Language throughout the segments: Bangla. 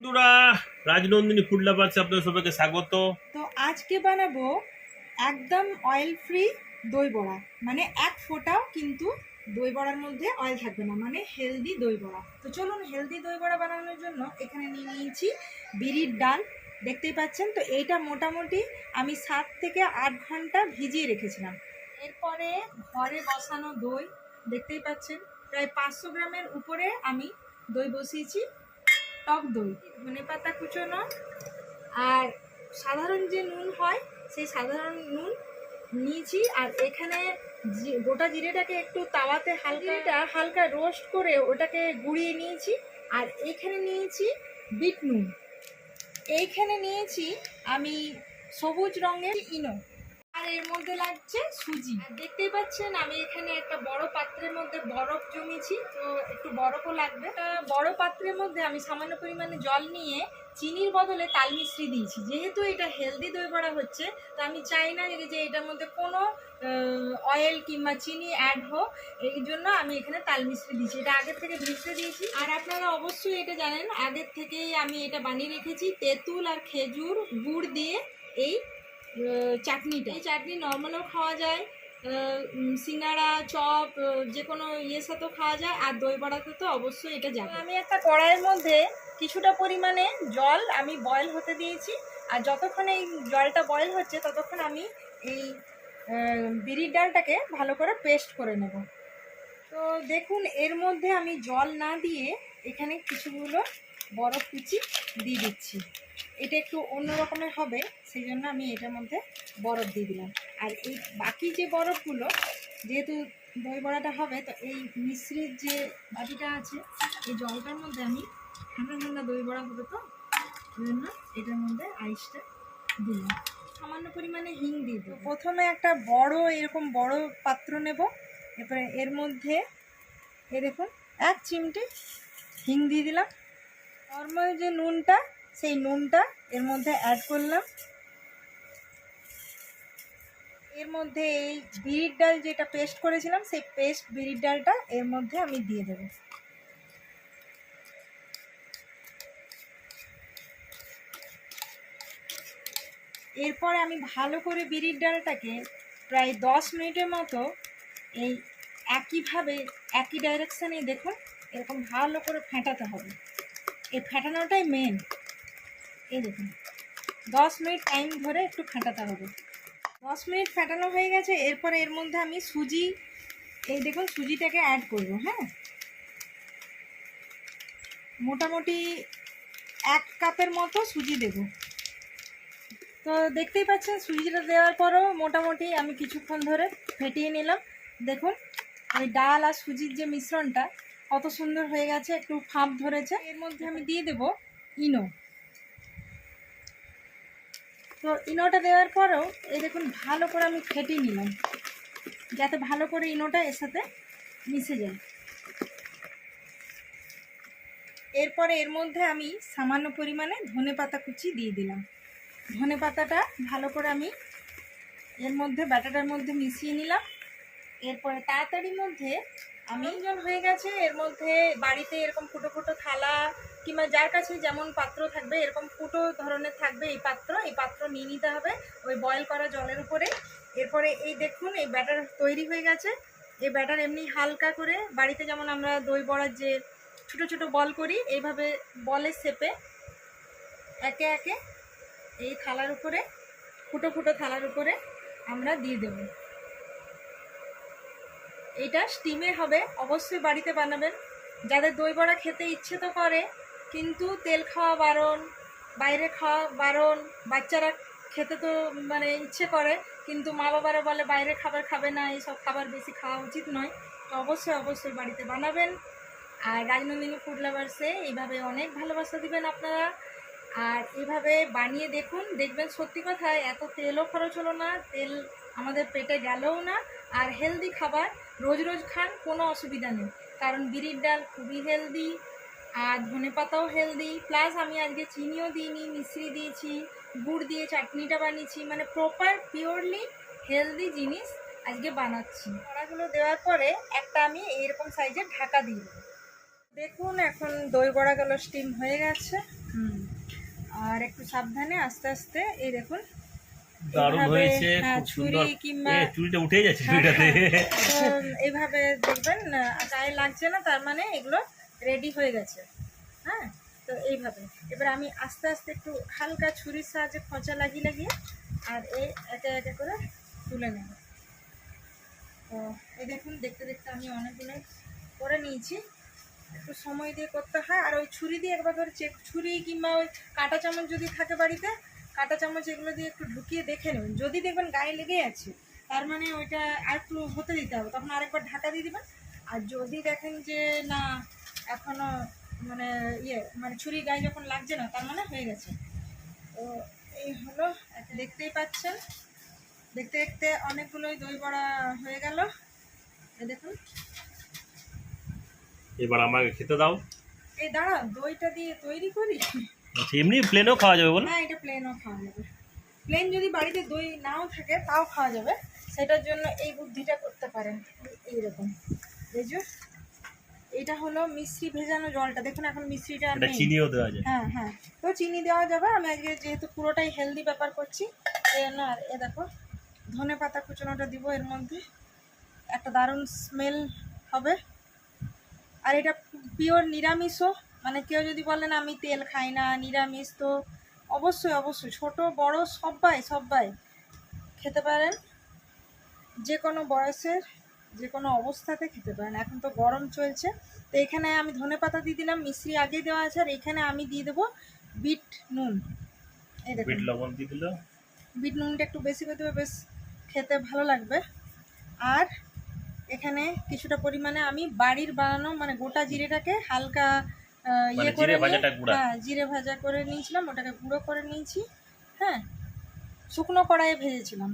বন্ধুরা, রাজনন্দিনী ফুড লাভার্সে আপনাদের সবাইকে স্বাগত। তো আজকে বানাবো একদম অয়েল ফ্রি দই বড়া, মানে এক ফোঁটাও কিন্তু দই বড়ার মধ্যে অয়েল থাকবে না, মানে হেলদি দই বড়া। তো চলুন, হেলদি দই বড়া বানানোর জন্য এখানে নিয়ে নিয়েছি বিরির ডাল, দেখতেই পাচ্ছেন। তো এইটা মোটামুটি আমি 7 থেকে 8 ঘন্টা ভিজিয়ে রেখেছিলাম। এরপরে ঘরে বসানো দই, দেখতেই পাচ্ছেন প্রায় 500 গ্রামের উপরে আমি দই বসিয়েছি, টক দই, ধনেপাতা কুচোনো আর সাধারণ যে নুন হয় সেই সাধারণ নুন নিয়েছি। আর এখানে গোটা জিরেটাকে একটু তাওয়াতে হালকা রোস্ট করে ওটাকে গুঁড়িয়ে নিয়েছি। আর এখানে নিয়েছি বিট নুন, এইখানে নিয়েছি আমি সবুজ রঙের ইনো, আর এর মধ্যে লাগছে সুজি। দেখতেই পাচ্ছেন আমি এখানে একটা বড় পাত্রের মধ্যে বরফ জমিয়েছি, তো একটু বরফও লাগবে। বড় পাত্রের মধ্যে আমি সামান্য পরিমাণে জল নিয়ে চিনির বদলে তাল মিশ্রি দিয়েছি। যেহেতু এটা হেলদি দই বড়া হচ্ছে, তো আমি চাই না যে এটার মধ্যে কোনো অয়েল কিংবা চিনি অ্যাড হোক, এই জন্য আমি এখানে তাল মিশ্রি দিয়েছি। এটা আগের থেকে ভিজতে দিয়েছি। আর আপনারা অবশ্যই এটা জানেন, আগের থেকেই আমি এটা বানিয়ে রেখেছি তেঁতুল আর খেজুর গুড় দিয়ে এই চাটনিটা। এই চাটনি নর্মালও খাওয়া যায়, সিঙ্গাড়া চপ যে কোনো ইয়ের সাথেও খাওয়া যায়, আর দই বড়াতে তো অবশ্যই এটা যাবে। আমি একটা কড়াইয়ের মধ্যে কিছুটা পরিমাণে জল আমি বয়েল হতে দিয়েছি, আর যতক্ষণ এই জলটা বয়েল হচ্ছে ততক্ষণ আমি এই বিরির ডালটাকে ভালো করে পেস্ট করে নেব। তো দেখুন, এর মধ্যে আমি জল না দিয়ে এখানে কিছুগুলো বরফ কুচি দিয়ে দিচ্ছি। এটা একটু অন্য রকমের হবে, সেই জন্য আমি এটার মধ্যে বরফ দিয়ে দিলাম। আর এই বাকি যে বরফগুলো, যেহেতু দই বড়াটা হবে, তো এই মিশ্রির যে বাটিটা আছে এই জলটার মধ্যে আমি ঠান্ডা ঠান্ডা দই বড়া হবে, তো ওই জন্য এটার মধ্যে আইসটা দিলাম। সামান্য পরিমাণে হিং দিয়ে দেবো। প্রথমে একটা বড় এরকম বড় পাত্র নেব, এরপরে এর মধ্যে এই দেখুন 1 চিমটি হিং দিয়ে দিলাম। নর্মাল যে নুনটা, সেই নুনটা এর মধ্যে অ্যাড করলাম। এর মধ্যে এই বিরির ডাল যেটা পেস্ট করেছিলাম, সেই পেস্ট বিরির ডালটা এর মধ্যে আমি দিয়ে দেব। এরপর আমি ভালো করে বিরির ডালটাকে প্রায় 10 মিনিটের মতো এই একইভাবে একই ডাইরেকশানে দেখুন এরকম ভালো করে ফেটাতে হবে। এই ফেটানোটাই মেন। এই দেখুন 10 মিনিট টাইম ধরে একটু ফেটাতে হবে। 10 মিনিট ফেটানো হয়ে গেছে। এরপরে এর মধ্যে আমি সুজি, এই দেখুন সুজিটাকে অ্যাড করব। হ্যাঁ, মোটামুটি 1 কাপের মতো সুজি দেব। তো দেখতেই পাচ্ছেন সুজিটা দেওয়ার পরও মোটামুটি আমি কিছুক্ষণ ধরে ফেটিয়ে নিলাম। দেখুন ওই ডাল আর সুজির যে মিশ্রণটা কত সুন্দর হয়ে গেছে, একটু ফাঁপ ধরেছে। এর মধ্যে আমি দিয়ে দেব ইনো। তো ইনোটা দেওয়ার পরেও এই দেখুন ভালো করে আমি ফেটিয়ে নিলাম, যাতে ভালো করে ইনোটা এর সাথে মিশে যায়। এরপরে এর মধ্যে আমি সামান্য পরিমাণে ধনেপাতা কুচি দিয়ে দিলাম। ধনেপাতাটা ভালো করে আমি এর মধ্যে ব্যাটাটার মধ্যে মিশিয়ে নিলাম। এরপরে তাড়াতাড়ির মধ্যে আমি জল হয়ে গেছে, এর মধ্যে বাড়িতে এরকম ফুটো ফুটো থালা কিংবা যার কাছে যেমন পাত্র থাকবে, এরকম ফুটো ধরনের থাকবে এই পাত্র নিয়ে নিতে হবে ওই বয়েল করা জলের উপরে। এরপরে এই দেখুন এই ব্যাটার তৈরি হয়ে গেছে। এই ব্যাটার এমনি হালকা করে বাড়িতে যেমন আমরা দই বড়ার যে ছোটো ছোটো বল করি, এইভাবে বলের শেপে একে একে এই থালার উপরে, ফুটো ফুটো থালার উপরে আমরা দিয়ে দেব। এটা স্টিমে হবে, অবশ্যই বাড়িতে বানাবেন। যাদের দই বড়া খেতে ইচ্ছে তো করে, কিন্তু তেল খাওয়া বারণ, বাইরে খাওয়া বারণ, বাচ্চারা খেতে তো মানে ইচ্ছে করে, কিন্তু মা বাবারা বলে বাইরে খাবার খাবে না, এইসব খাবার বেশি খাওয়া উচিত নয়। তো অবশ্যই বাড়িতে বানাবেন। আর রাজনন্দিনী ফুড লাভার্সে এইভাবে অনেক ভালোবাসা দিবেন আপনারা। আর এইভাবে বানিয়ে দেখুন, দেখবেন সত্যি কথায় এত তেলও খরচ হলো না, তেল আমাদের পেটে গেলও না। আর হেলদি খাবার রোজ রোজ খান, কোনো অসুবিধা নেই, কারণ বিরির ডাল খুবই হেলদি, আর ধনেপাতাও হেলদি, প্লাস আমি আজকে চিনিও দিইনি, মিশ্রি দিয়েছি, গুড় দিয়ে চাটনিটা বানিয়েছি, মানে প্রপার পিওরলি হেলদি জিনিস আজকে বানাচ্ছি। বড়াগুলো দেওয়ার পরে একটা আমি এইরকম সাইজের ঢাকা দিয়ে দেবো। দেখুন এখন দই বড়াগুলো স্টিম হয়ে গেছে। হুম, আর একটু সাবধানে আস্তে আস্তে এই দেখুন দারুণ এইভাবে, হয়েছে, হ্যাঁ, খুব ছুরি সুন্দর। কিংবা চুড়িটা উঠে যাচ্ছে হ্যাঁ, চুড়িটাতে। তো এইভাবে দেখবেন গায়ে লাগছে না, তার মানে এগুলো রেডি হয়ে গেছে। হ্যাঁ, তো এইভাবে এবার আমি আস্তে আস্তে একটু হালকা ছুরির সাহায্যে খোঁচা লাগিয়ে লাগিয়ে আর এই একে একে করে তুলে নেব। তো এই দেখুন দেখতে দেখতে আমি অনেকগুলো করে নিয়েছি। একটু সময় দিয়ে করতে হয়, আর ওই ছুরি দিয়ে একবার করে চেক, ছুরি কিংবা ওই কাঁটা চামচ যদি থাকে বাড়িতে, কাঁটা চামচ এগুলো দিয়ে একটু ঢুকিয়ে দেখে নেবেন। যদি দেখবেন গায়ে লেগে আছে, তার মানে ওইটা আর একটু হতে দিতে হবে, তখন আরেকবার ঢাকা দিয়ে দেবেন। আর যদি দেখেন যে না এখনও মানে মানে ছুরি গায়ে যখন লাগছে না, তার মানে হয়ে গেছে। তো এই হলো, দেখতেই পাচ্ছেন, দেখতে দেখতে অনেকগুলোই দই বড়া হয়ে গেল। এই দেখুন, এবার আমাকে খেতে দাও। এই দাঁড়া, দইটা দিয়ে তৈরি করি। আচ্ছা, এমনি প্লেনও খাওয়া যাবে বলো? হ্যাঁ, এটা প্লেনও খাওয়া যাবে। প্লেন যদি বাড়িতে দই নাও থাকে তাও খাওয়া যাবে, সেটার জন্য এই বুদ্ধিটা করতে পারেন। এইরকম এই যে এটা হলো মিশ্রি ভেজানো জলটা, দেখুন এখন মিশ্রিটা আর এটা নেই। চিনিও দেওয়া যায়। হ্যাঁ হ্যাঁ, তো চিনি দেওয়া যাবে। আমি আজকে যেহেতু পুরোটাই হেলদি ব্যাপার করছি, এই জন্য। আর এ দেখো, ধনে পাতা কুচনোটা দিব এর মধ্যে, একটা দারুণ স্মেল হবে। আর এটা পিওর নিরামিষও, মানে কেউ যদি বলেন আমি তেল খাই না, নিরামিষ, তো অবশ্যই অবশ্যই ছোট বড় সবাই সবাই খেতে পারেন, যে কোনো বয়সের যে কোনো অবস্থাতে খেতে পারেন। এখন তো গরম চলছে, তো এখানে আমি ধনেপাতা দিয়ে দিলাম, মিশ্রি আগে দেওয়া আছে। আর এখানে আমি দিয়ে দেবো বিট নুন। এই দেখুন, বিট লবণ দিয়ে দিল। বিট নুনটা একটু বেশি করে দেবে, বেশ খেতে ভালো লাগবে। আর এখানে কিছুটা পরিমাণে আমি বাড়ির বানানো মানে গোটা জিরেটাকে হালকা মানে করে জিরে ভাজাটা গুঁড়া। হ্যাঁ, জিরে ভাজা করে নিয়েছিলাম, ওটাকে গুঁড়ো করে নিয়েছি। হ্যাঁ, শুকনো কড়াইয়ে ভেজেছিলাম,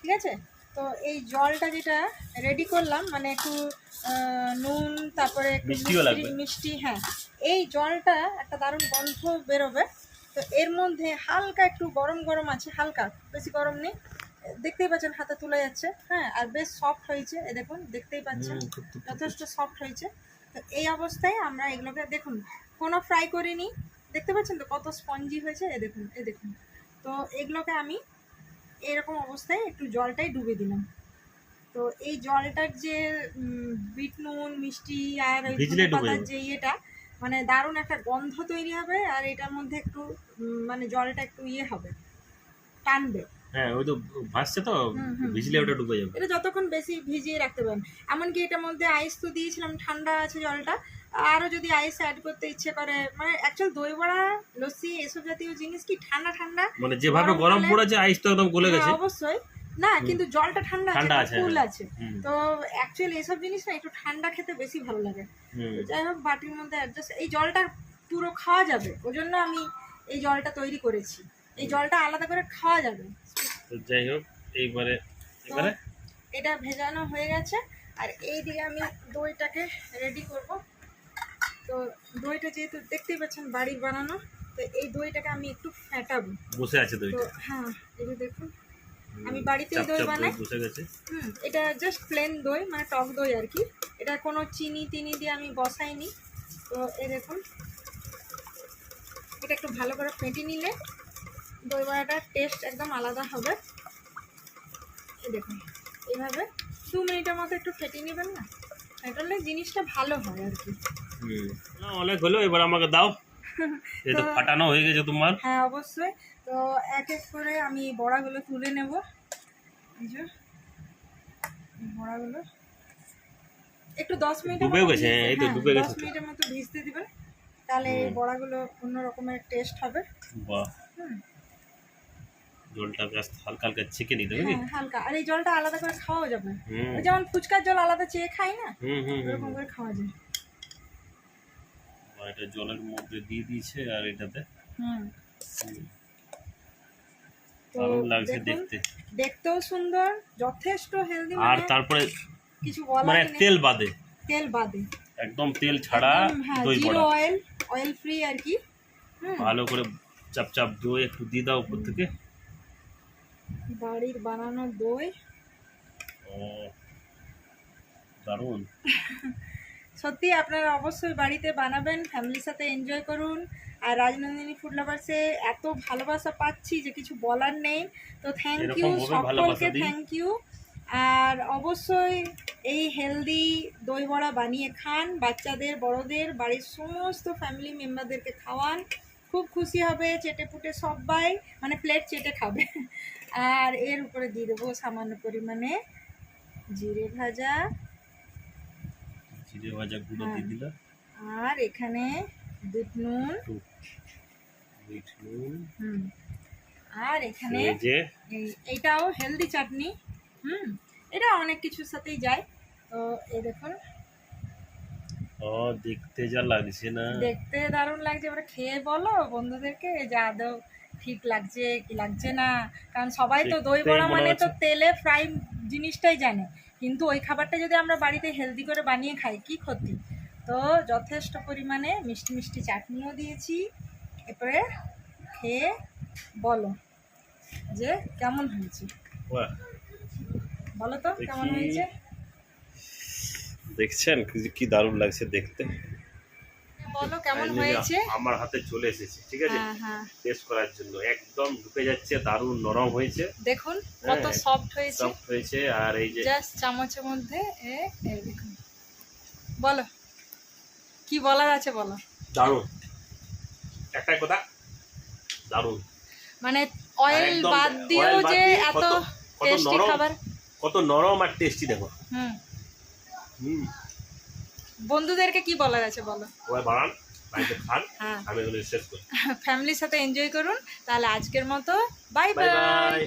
ঠিক আছে। তো এই জলটা যেটা রেডি করলাম, মানে একটু নুন, তারপরে একটু মিষ্টিও লাগবে। মিষ্টি, হ্যাঁ, এই জলটা একটা দারুণ গন্ধ বেরোবে। তো এর মধ্যে হালকা একটু গরম গরম আছে, হালকা, বেশি গরম নেই, দেখতেই পাচ্ছেন হাতে তুলে যাচ্ছে। হ্যাঁ, আর বেশ সফট হয়েছে, এ দেখুন দেখতেই পাচ্ছেন যথেষ্ট সফট হয়েছে। তো এই অবস্থায় আমরা এগুলোকে দেখুন, কোনো ফ্রাই করিনি, দেখতে পাচ্ছেন তো কত স্পঞ্জি হয়েছে, এ দেখুন এ দেখুন। তো এগুলোকে আমি এরকম অবস্থায় একটু জলটাই ডুবে দিলাম। তো এই জলটার যে বিট নুন মিষ্টি আর ওই ভিজলে ডুবে পাতার যাবে। যে ইয়েটা, মানে দারুণ একটা গন্ধ তৈরি হবে। আর এটার মধ্যে একটু মানে জলটা একটু হবে, টানবে। হ্যাঁ, ওই তো ভাসছে তো, ভিজলে ওটা ডুবে যাবে। এটা যতক্ষণ বেশি ভিজিয়ে রাখতে পারেন। এমনকি এটার মধ্যে আইস তো দিয়েছিলাম, ঠান্ডা আছে জলটা, আরও যদি আইস অ্যাড করতে ইচ্ছে করে, মানে অ্যাকচুয়াল দই বড়া লস্যি এসব জাতীয় জিনিস কি ঠান্ডা ঠান্ডা, মানে যেভাবে গরম পড়েছে আইস তো একদম গলে গেছে। হ্যাঁ, অবশ্যই না, কিন্তু জলটা ঠান্ডা আছে, কুল আছে। তো অ্যাকচুয়ালি এসব জিনিস না একটু ঠান্ডা খেতে বেশি ভালো লাগে। তো যাই হোক, বাটির মধ্যে অ্যাডজাস্ট, এই জলটা পুরো খাওয়া যাবে, ওই জন্য আমি এই জলটা তৈরি করেছি। এই জলটা আলাদা করে খাওয়া যাবে। তো যাই হোক, এইবারে এবারে এটা ভেজানো হয়ে গেছে, আর এই দিকে আমি দইটাকে রেডি করব। তো দইটা যেহেতু দেখতেই পাচ্ছেন বাড়ির বানানো, তো এই দইটাকে আমি একটু ফেটাবো। বসে আছে তো দইটা। হ্যাঁ, এই যে দেখুন, আমি বাড়িতেই দই বানাই। বসে গেছে। এটা জাস্ট প্লেন দই, মানে টক দই আর কি। এটা কোনো চিনি টিনি দিয়ে আমি বসাইনি। তো এই দেখুন, এটা একটু ভালো করে ফেটে নিলে দই বড়াটার টেস্ট একদম আলাদা হবে। এই দেখুন, এইভাবে 2 মিনিটের মতো একটু ফেটিয়ে নেবেন না, ফেটালে জিনিসটা ভালো হয় আর কি। অনেক হলো, এবার আমাকে দাও। এটা ফাটানো হয়ে গেছে তোমার। হ্যাঁ, অবশ্যই। তো এক এক করে আমি বড়াগুলো তুলে নেব। এই যে বড়াগুলো একটু 10 মিনিটের ডুবেও গেছে, এই তো ডুবে গেছে। 10 মিনিটের মতো ভিজতে দিবেন, তাহলে এই বড়াগুলো অন্য রকমের টেস্ট হবে। বাহ, হুম, জলটা বেশ হালকা হালকা ছেঁকে নিতে হবে। হ্যাঁ, হালকা। আর এই জলটা আলাদা করে খাওয়া যাবে, ওই যেমন ফুচকার জল আলাদা চেয়ে খাই না, এরকম করে খাওয়া যায়। এটা জলের মধ্যে দিয়ে দিয়েছে আর এটাতে দারুণ লাগছে দেখতে, দেখতেও সুন্দর, যথেষ্ট হেলদি। আর তারপরে কিছু বলার মানে নেই, তেল বাদে, তেল বাদে, একদম তেল ছাড়া দই জিরো বড়া। অয়েল ফ্রি আর কি। ভালো করে চাপ চাপ দই একটু দিয়ে দাও উপর থেকে। বাড়ির বানানো দই, ও দারুণ। সত্যি আপনারা অবশ্যই বাড়িতে বানাবেন, ফ্যামিলির সাথে এনজয় করুন। আর রাজনন্দিনী ফুড লাভার্সে এত ভালোবাসা পাচ্ছি যে কিছু বলার নেই। তো থ্যাংক ইউ এরকম ভাবে ভালোবাসা সকলকে, দিন। Thank you. আর অবশ্যই এই হেলদি দই বড়া বানিয়ে খান, বাচ্চাদের বড়দের বাড়ির সমস্ত ফ্যামিলি মেম্বারদেরকে খাওয়ান, খুব খুশি হবে, চেটে পুটে সবাই মানে প্লেট চেটে খাবে। আর এর উপরে দিয়ে দেবো সামান্য পরিমাণে জিরে ভাজা, জিরে ভাজা গুঁড়ো দিয়ে দিল, আর এখানে দুধ নুন, বিট নুন, আর এখানে এই যে এইটাও হেলদি চাটনি। এটা অনেক কিছুর সাথেই যায়। তো এই দেখুন, ও দেখতে যা লাগছে না, দেখতে দারুণ লাগছে। এবার খেয়ে বলো বন্ধুদেরকে যে আদৌ ঠিক লাগছে কি লাগছে না, কারণ সবাই তো দই দেখতেই বড়া মনে মানে তো হচ্ছে- তেলে ফ্রাই জিনিসটাই জানে, কিন্তু ওই খাবারটা যদি আমরা বাড়িতে হেলদি করে বানিয়ে খাই কি ক্ষতি। তো যথেষ্ট পরিমাণে মিষ্টি মিষ্টি চাটনিও দিয়েছি। এরপরে খেয়ে বলো যে কেমন হয়েছে, বাহ, বলো তো কেমন দেখি। হয়েছে। দেখছেন কি দারুণ লাগছে দেখতে। বলো কেমন Finally হয়েছে। আমার হাতে চলে এসেছে, ঠিক আছে, হ্যাঁ হ্যাঁ, টেস্ট করার জন্য। একদম ঢুকে যাচ্ছে, দারুণ নরম হয়েছে, দেখুন কত হ্যাঁ, সফট হয়েছে, সফট হয়েছে। আর এই যে জাস্ট চামচের মধ্যে এই দেখুন। বলো কি বলার আছে বলো। দারুণ, একটাই কথা, দারুণ। মানে অয়েল একদম বাদ দিয়েও oil বাদ যে দিয়ে এত কত টেস্টি নরম, খাবার। কত নরম আর টেস্টি দেখো। হুম, বন্ধুদেরকে কি বলার আছে বলো। ওই বানান, বাড়িতে খান, হ্যাঁ, আমি এগুলো শেষ করি। ফ্যামিলির সাথে এনজয় করুন। তাহলে আজকের মতো বাই বাই বাই। বাই।